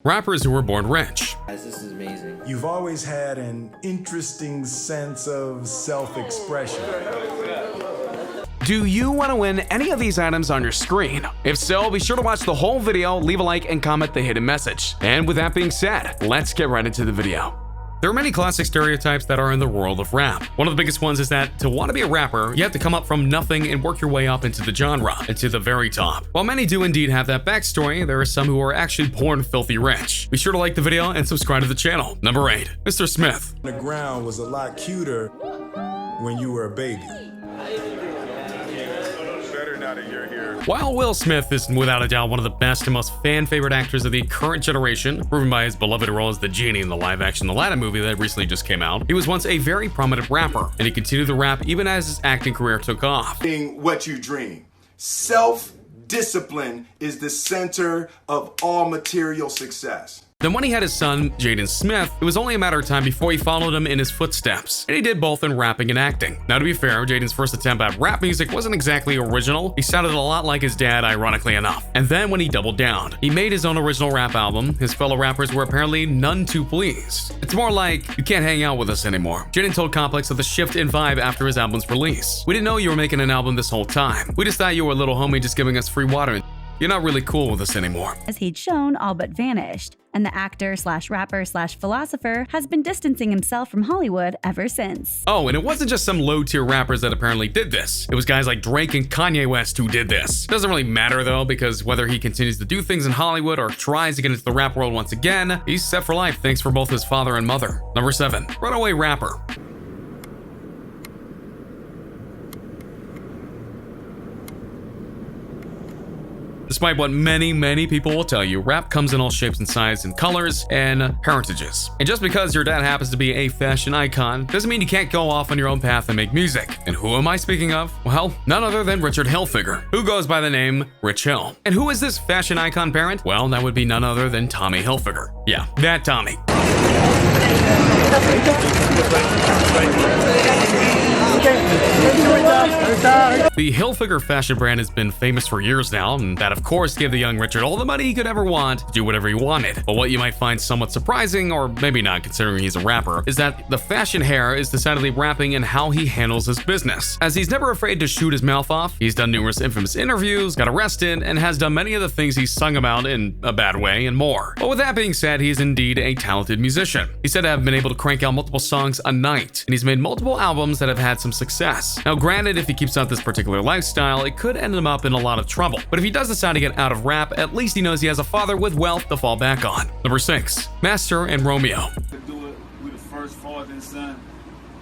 Rappers who were born rich. Guys, this is amazing. You've always had an interesting sense of self-expression. Do you want to win any of these items on your screen? If so, be sure to watch the whole video, leave a like, and comment the hidden message. And with that being said, let's get right into the video. There are many classic stereotypes that are in the world of rap. One of the biggest ones is that to want to be a rapper, you have to come up from nothing and work your way up into the genre, and to the very top. While many do indeed have that backstory, there are some who are actually born filthy rich. Be sure to like the video and subscribe to the channel. Number 8. Mr. Smith. The ground was a lot cuter when you were a baby. While Will Smith is without a doubt one of the best and most fan-favorite actors of the current generation, proven by his beloved role as the genie in the live-action Aladdin movie that recently just came out, he was once a very prominent rapper, and he continued to rap even as his acting career took off. What you dream. Self-discipline is the center of all material success. Then when he had his son, Jaden Smith, it was only a matter of time before he followed him in his footsteps, and he did both in rapping and acting. Now to be fair, Jaden's first attempt at rap music wasn't exactly original. He sounded a lot like his dad, ironically enough. And then when he doubled down, he made his own original rap album. His fellow rappers were apparently none too pleased. It's more like, you can't hang out with us anymore. Jaden told Complex of the shift in vibe after his album's release. We didn't know you were making an album this whole time. We just thought you were a little homie just giving us free water. You're not really cool with us anymore. As he'd shown, all but vanished, and the actor/rapper/philosopher has been distancing himself from Hollywood ever since. Oh, and it wasn't just some low-tier rappers that apparently did this. It was guys like Drake and Kanye West who did this. Doesn't really matter though, because whether he continues to do things in Hollywood or tries to get into the rap world once again, he's set for life thanks for both his father and mother. Number 7. Runaway rapper. Despite what many people will tell you, rap comes in all shapes and sizes and colors and heritages. And just because your dad happens to be a fashion icon doesn't mean you can't go off on your own path and make music. And who am I speaking of? Well, none other than Richard Hilfiger, who goes by the name Rich Hill. And who is this fashion icon parent? Well, that would be none other than Tommy Hilfiger. Yeah, that Tommy. The Hilfiger fashion brand has been famous for years now, and that of course gave the young Richard all the money he could ever want to do whatever he wanted. But what you might find somewhat surprising, or maybe not considering he's a rapper, is that the fashion hair is decidedly rapping in how he handles his business. As he's never afraid to shoot his mouth off, he's done numerous infamous interviews, got arrested, and has done many of the things he's sung about in a bad way and more. But with that being said, he is indeed a talented musician. He's said to have been able to crank out multiple songs a night, and he's made multiple albums that have had some success. Now granted, if he keeps up this particular lifestyle, it could end him up in a lot of trouble. But if he does decide to get out of rap, at least he knows he has a father with wealth to fall back on. Number 6. Master and Romeo. To do it with the first father and son,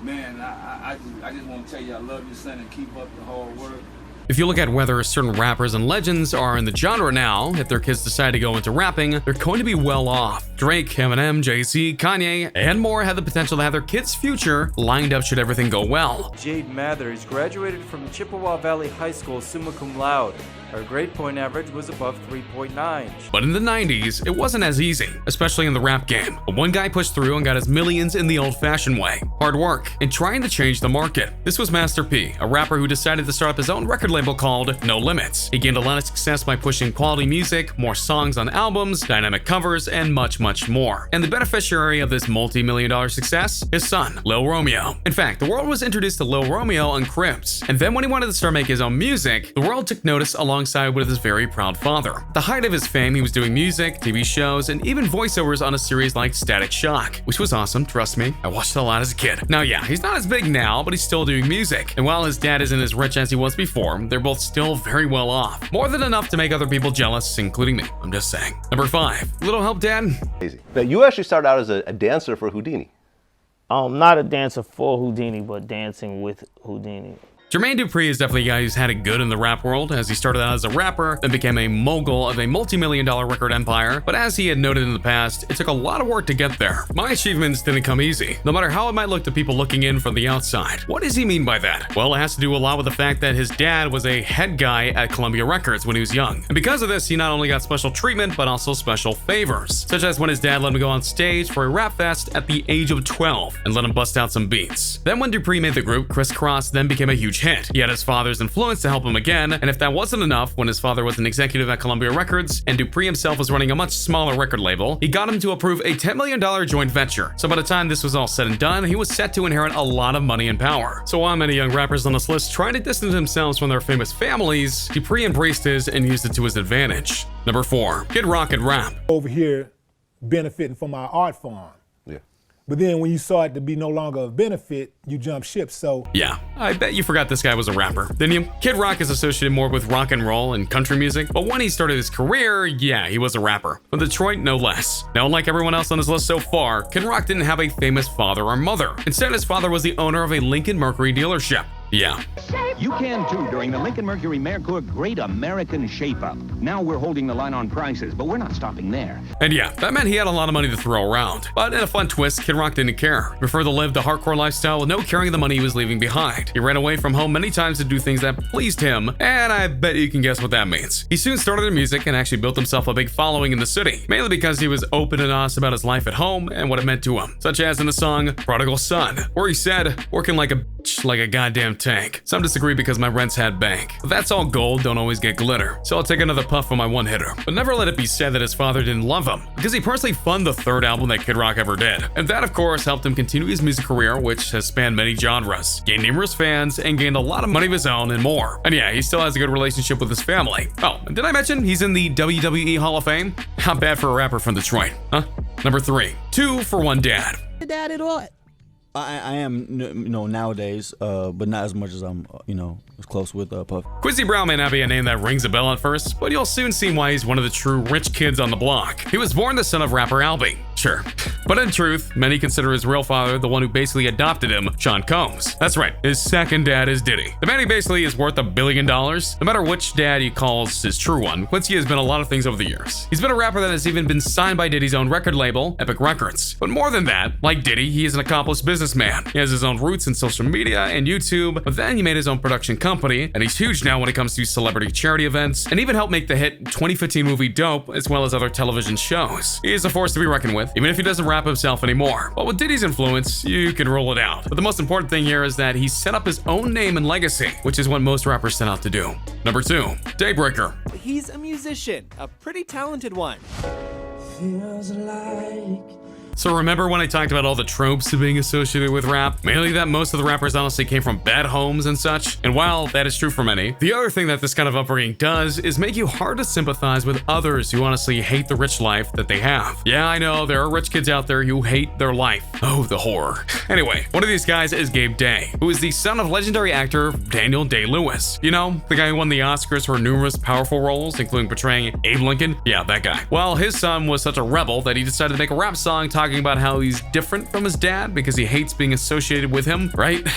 man, I just want to tell you I love your son and keep up the hard work. If you look at whether certain rappers and legends are in the genre now, if their kids decide to go into rapping, they're going to be well off. Drake, Eminem, Jay-Z, Kanye, and more have the potential to have their kids' future lined up should everything go well. Jade Mathers graduated from Chippewa Valley High School summa cum laude. Her grade point average was above 3.9. But in the 90s, it wasn't as easy, especially in the rap game. But one guy pushed through and got his millions in the old-fashioned way. Hard work, and trying to change the market. This was Master P, a rapper who decided to start up his own record label called No Limits. He gained a lot of success by pushing quality music, more songs on albums, dynamic covers, and much more. And the beneficiary of this multi-million-dollar success? His son, Lil Romeo. In fact, the world was introduced to Lil Romeo on Cribs. And then when he wanted to start making his own music, the world took notice alongside with his very proud father. At the height of his fame, he was doing music, TV shows, and even voiceovers on a series like Static Shock, which was awesome, trust me. I watched it a lot as a kid. Now yeah, he's not as big now, but he's still doing music. And while his dad isn't as rich as he was before, they're both still very well off. More than enough to make other people jealous, including me. I'm just saying. Number 5. Little help, Dad? Now, you actually started out as a dancer for Houdini. Not a dancer for Houdini, but dancing with Houdini. Jermaine Dupri is definitely a guy who's had it good in the rap world, as he started out as a rapper, then became a mogul of a multi-million-dollar record empire. But as he had noted in the past, it took a lot of work to get there. My achievements didn't come easy, no matter how it might look to people looking in from the outside. What does he mean by that? Well, it has to do a lot with the fact that his dad was a head guy at Columbia Records when he was young. And because of this, he not only got special treatment, but also special favors, such as when his dad let him go on stage for a rap fest at the age of 12 and let him bust out some beats. Then when Dupri made the group, Criss Cross then became a huge huge hit. He had his father's influence to help him again, and if that wasn't enough, when his father was an executive at Columbia Records and Dupri himself was running a much smaller record label, he got him to approve a $10 million joint venture. So by the time this was all said and done, he was set to inherit a lot of money and power. So while many young rappers on this list trying to distance themselves from their famous families, Dupri embraced his and used it to his advantage. Number 4. Kid Rock and rap. Over here benefiting from our art form. Yeah. But then when you saw it to be no longer of benefit, you jumped ship, so. Yeah, I bet you forgot this guy was a rapper, didn't you? Kid Rock is associated more with rock and roll and country music, but when he started his career, yeah, he was a rapper. From Detroit, no less. Now, unlike everyone else on this list so far, Kid Rock didn't have a famous father or mother. Instead, his father was the owner of a Lincoln Mercury dealership. Yeah. You can too during the Lincoln Mercury Mercourt Great American Shape-Up. Now we're holding the line on prices, but we're not stopping there. And yeah, that meant he had a lot of money to throw around. But in a fun twist, Kid Rock didn't care. He preferred to live the hardcore lifestyle with no caring the money he was leaving behind. He ran away from home many times to do things that pleased him, and I bet you can guess what that means. He soon started in music and actually built himself a big following in the city, mainly because he was open and honest about his life at home and what it meant to him, such as in the song Prodigal Son, where he said, "Working like a bitch, like a goddamn tank. Some disagree because my rents had bank. But that's all gold, don't always get glitter. So I'll take another puff on my one hitter." But never let it be said that his father didn't love him, because he personally funded the third album that Kid Rock ever did. And that, of course, helped him continue his music career, which has spanned many genres, gained numerous fans, and gained a lot of money of his own and more. And yeah, he still has a good relationship with his family. Oh, and did I mention he's in the WWE Hall of Fame? Not bad for a rapper from Detroit, huh? Number 3. 2 for One Dad. Dad at what? I am, nowadays, but not as much as I'm, as close with Puff. Quincy Brown may not be a name that rings a bell at first, but you'll soon see why he's one of the true rich kids on the block. He was born the son of rapper Albie, sure. But in truth, many consider his real father the one who basically adopted him, Sean Combs. That's right, his second dad is Diddy. The man who basically is worth $1 billion. No matter which dad he calls his true one, Quincy has been a lot of things over the years. He's been a rapper that has even been signed by Diddy's own record label, Epic Records. But more than that, like Diddy, he is an accomplished businessman. He has his own roots in social media and YouTube, but then he made his own production company, and he's huge now when it comes to celebrity charity events, and even helped make the hit 2015 movie Dope, as well as other television shows. He is a force to be reckoned with, even if he doesn't rap himself anymore. But with Diddy's influence, you can rule it out. But the most important thing here is that he set up his own name and legacy, which is what most rappers set out to do. Number 2. Daybreaker. He's a musician, a pretty talented one. Feels like So remember when I talked about all the tropes of being associated with rap? Mainly that most of the rappers honestly came from bad homes and such. And while that is true for many, the other thing that this kind of upbringing does is make you hard to sympathize with others who honestly hate the rich life that they have. Yeah, I know, there are rich kids out there who hate their life. Oh, the horror. Anyway, one of these guys is Gabe Day, who is the son of legendary actor Daniel Day-Lewis. You know, the guy who won the Oscars for numerous powerful roles, including portraying Abe Lincoln? Yeah, that guy. Well, his son was such a rebel that he decided to make a rap song talking about how he's different from his dad because he hates being associated with him, right?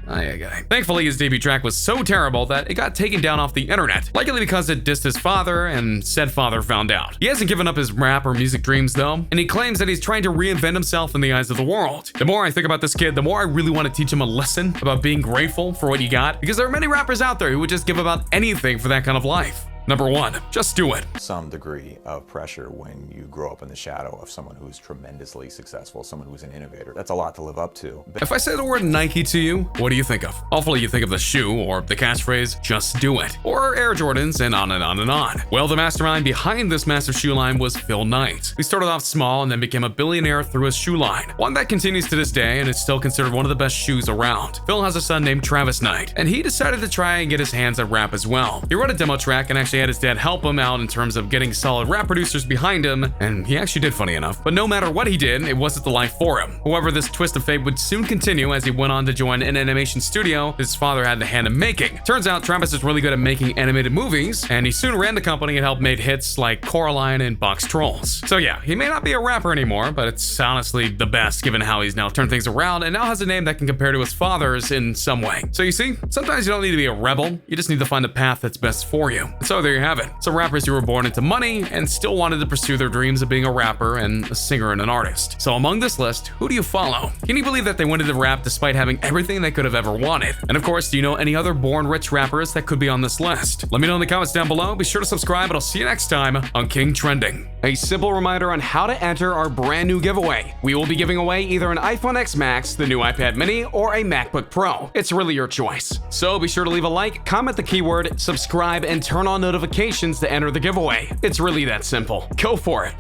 Thankfully, his debut track was so terrible that it got taken down off the internet, likely because it dissed his father and said father found out. He hasn't given up his rap or music dreams though, and he claims that he's trying to reinvent himself in the eyes of the world. The more I think about this kid, the more I really want to teach him a lesson about being grateful for what you got, because there are many rappers out there who would just give about anything for that kind of life. Number 1, just do it. Some degree of pressure when you grow up in the shadow of someone who's tremendously successful, someone who's an innovator. That's a lot to live up to. If I say the word Nike to you, what do you think of? Hopefully you think of the shoe or the catchphrase, just do it, or Air Jordans, and on and on and on. Well, the mastermind behind this massive shoe line was Phil Knight. He started off small and then became a billionaire through his shoe line, one that continues to this day and is still considered one of the best shoes around. Phil has a son named Travis Knight, and he decided to try and get his hands at rap as well. He wrote a demo track and actually had his dad help him out in terms of getting solid rap producers behind him, and he actually did, funny enough. But no matter what he did, it wasn't the life for him. However, this twist of fate would soon continue as he went on to join an animation studio his father had the hand in making. Turns out Travis is really good at making animated movies, and he soon ran the company and helped make hits like Coraline and Box Trolls. So yeah, he may not be a rapper anymore, but it's honestly the best given how he's now turned things around and now has a name that can compare to his father's in some way. So you see, sometimes you don't need to be a rebel, you just need to find a path that's best for you. And so there you have it. Some rappers who were born into money and still wanted to pursue their dreams of being a rapper and a singer and an artist. So among this list, who do you follow? Can you believe that they went into rap despite having everything they could have ever wanted? And of course, do you know any other born rich rappers that could be on this list? Let me know in the comments down below. Be sure to subscribe, and I'll see you next time on King Trending. A simple reminder on how to enter our brand new giveaway. We will be giving away either an iPhone X Max, the new iPad Mini, or a MacBook Pro. It's really your choice. So be sure to leave a like, comment the keyword, subscribe, and turn on notifications to enter the giveaway. It's really that simple. Go for it.